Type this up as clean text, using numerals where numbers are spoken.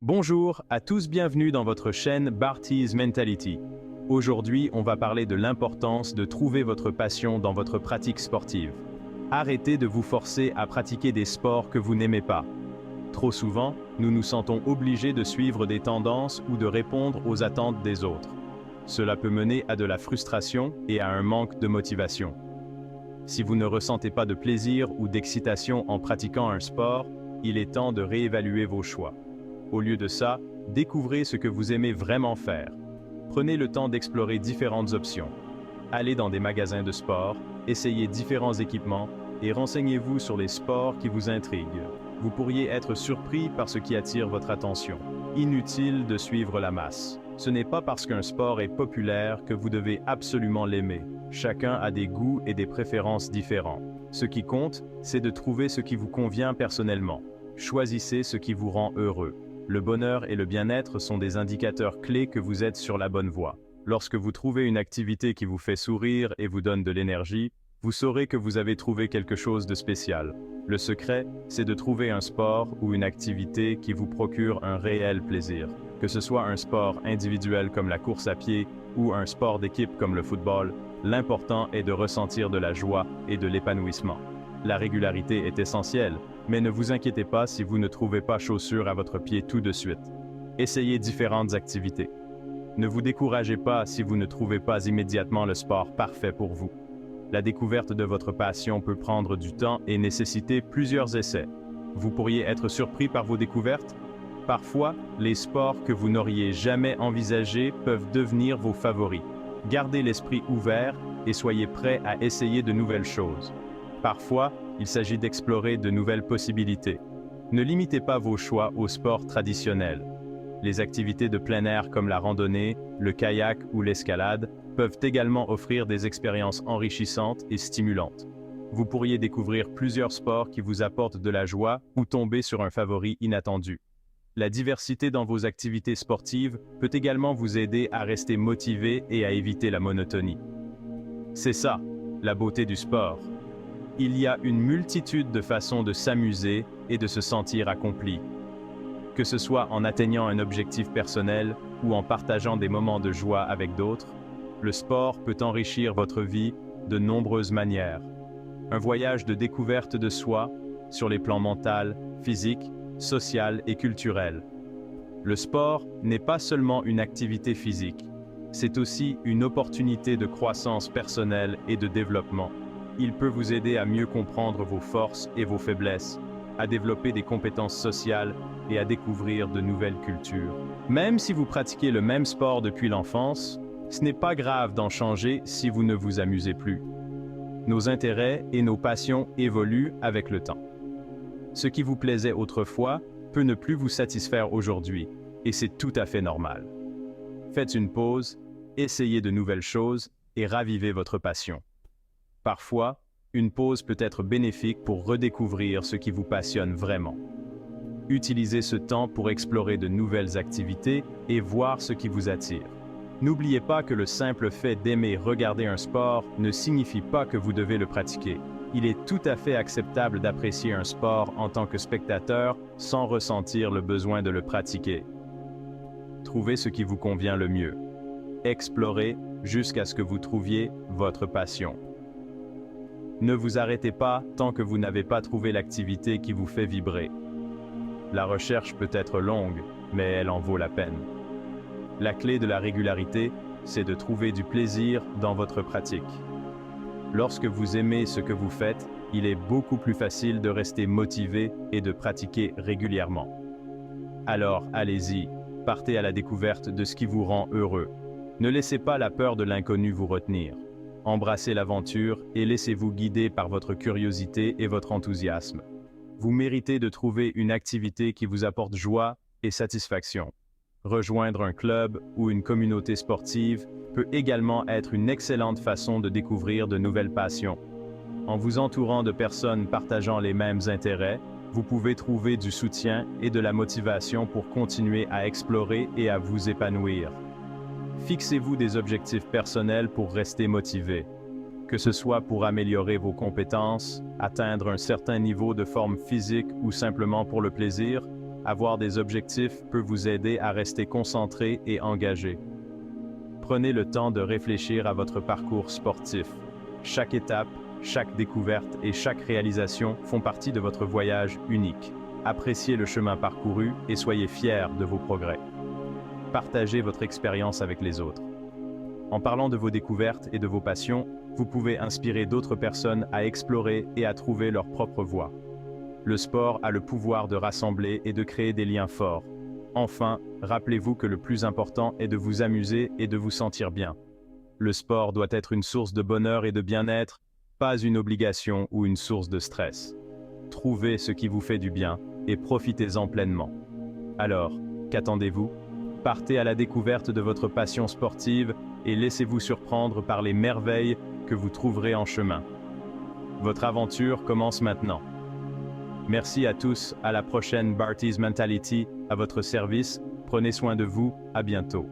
Bonjour à tous, bienvenue dans votre chaîne Barty's Mentality. Aujourd'hui, on va parler de l'importance de trouver votre passion dans votre pratique sportive. Arrêtez de vous forcer à pratiquer des sports que vous n'aimez pas. Trop souvent, nous nous sentons obligés de suivre des tendances ou de répondre aux attentes des autres. Cela peut mener à de la frustration et à un manque de motivation. Si vous ne ressentez pas de plaisir ou d'excitation en pratiquant un sport, il est temps de réévaluer vos choix. Au lieu de ça, découvrez ce que vous aimez vraiment faire. Prenez le temps d'explorer différentes options. Allez dans des magasins de sport, essayez différents équipements et renseignez-vous sur les sports qui vous intriguent. Vous pourriez être surpris par ce qui attire votre attention. Inutile de suivre la masse. Ce n'est pas parce qu'un sport est populaire que vous devez absolument l'aimer. Chacun a des goûts et des préférences différents. Ce qui compte, c'est de trouver ce qui vous convient personnellement. Choisissez ce qui vous rend heureux. Le bonheur et le bien-être sont des indicateurs clés que vous êtes sur la bonne voie. Lorsque vous trouvez une activité qui vous fait sourire et vous donne de l'énergie, vous saurez que vous avez trouvé quelque chose de spécial. Le secret, c'est de trouver un sport ou une activité qui vous procure un réel plaisir. Que ce soit un sport individuel comme la course à pied ou un sport d'équipe comme le football, l'important est de ressentir de la joie et de l'épanouissement. La régularité est essentielle, mais ne vous inquiétez pas si vous ne trouvez pas chaussures à votre pied tout de suite. Essayez différentes activités. Ne vous découragez pas si vous ne trouvez pas immédiatement le sport parfait pour vous. La découverte de votre passion peut prendre du temps et nécessiter plusieurs essais. Vous pourriez être surpris par vos découvertes. Parfois, les sports que vous n'auriez jamais envisagés peuvent devenir vos favoris. Gardez l'esprit ouvert et soyez prêts à essayer de nouvelles choses. Parfois, il s'agit d'explorer de nouvelles possibilités. Ne limitez pas vos choix aux sports traditionnels. Les activités de plein air comme la randonnée, le kayak ou l'escalade peuvent également offrir des expériences enrichissantes et stimulantes. Vous pourriez découvrir plusieurs sports qui vous apportent de la joie ou tomber sur un favori inattendu. La diversité dans vos activités sportives peut également vous aider à rester motivé et à éviter la monotonie. C'est ça, la beauté du sport. Il y a une multitude de façons de s'amuser et de se sentir accompli. Que ce soit en atteignant un objectif personnel ou en partageant des moments de joie avec d'autres, le sport peut enrichir votre vie de nombreuses manières. Un voyage de découverte de soi sur les plans mental, physique, social et culturel. Le sport n'est pas seulement une activité physique, c'est aussi une opportunité de croissance personnelle et de développement. Il peut vous aider à mieux comprendre vos forces et vos faiblesses, à développer des compétences sociales et à découvrir de nouvelles cultures. Même si vous pratiquez le même sport depuis l'enfance, ce n'est pas grave d'en changer si vous ne vous amusez plus. Nos intérêts et nos passions évoluent avec le temps. Ce qui vous plaisait autrefois peut ne plus vous satisfaire aujourd'hui, et c'est tout à fait normal. Faites une pause, essayez de nouvelles choses et ravivez votre passion. Parfois, une pause peut être bénéfique pour redécouvrir ce qui vous passionne vraiment. Utilisez ce temps pour explorer de nouvelles activités et voir ce qui vous attire. N'oubliez pas que le simple fait d'aimer regarder un sport ne signifie pas que vous devez le pratiquer. Il est tout à fait acceptable d'apprécier un sport en tant que spectateur sans ressentir le besoin de le pratiquer. Trouvez ce qui vous convient le mieux. Explorez jusqu'à ce que vous trouviez votre passion. Ne vous arrêtez pas tant que vous n'avez pas trouvé l'activité qui vous fait vibrer. La recherche peut être longue, mais elle en vaut la peine. La clé de la régularité, c'est de trouver du plaisir dans votre pratique. Lorsque vous aimez ce que vous faites, il est beaucoup plus facile de rester motivé et de pratiquer régulièrement. Alors, allez-y, partez à la découverte de ce qui vous rend heureux. Ne laissez pas la peur de l'inconnu vous retenir. Embrassez l'aventure et laissez-vous guider par votre curiosité et votre enthousiasme. Vous méritez de trouver une activité qui vous apporte joie et satisfaction. Rejoindre un club ou une communauté sportive peut également être une excellente façon de découvrir de nouvelles passions. En vous entourant de personnes partageant les mêmes intérêts, vous pouvez trouver du soutien et de la motivation pour continuer à explorer et à vous épanouir. Fixez-vous des objectifs personnels pour rester motivé. Que ce soit pour améliorer vos compétences, atteindre un certain niveau de forme physique ou simplement pour le plaisir, Avoir des objectifs peut vous aider à rester concentré et engagé. Prenez le temps de réfléchir à votre parcours sportif. Chaque étape, chaque découverte et chaque réalisation font partie de votre voyage unique. Appréciez le chemin parcouru et soyez fiers de vos progrès. Partagez votre expérience avec les autres. En parlant de vos découvertes et de vos passions, vous pouvez inspirer d'autres personnes à explorer et à trouver leur propre voie. Le sport a le pouvoir de rassembler et de créer des liens forts. Enfin, rappelez-vous que le plus important est de vous amuser et de vous sentir bien. Le sport doit être une source de bonheur et de bien-être, pas une obligation ou une source de stress. Trouvez ce qui vous fait du bien et profitez-en pleinement. Alors, qu'attendez-vous? Partez à la découverte de votre passion sportive et laissez-vous surprendre par les merveilles que vous trouverez en chemin. Votre aventure commence maintenant. Merci à tous, à la prochaine Barty's Mentality, à votre service, prenez soin de vous, à bientôt.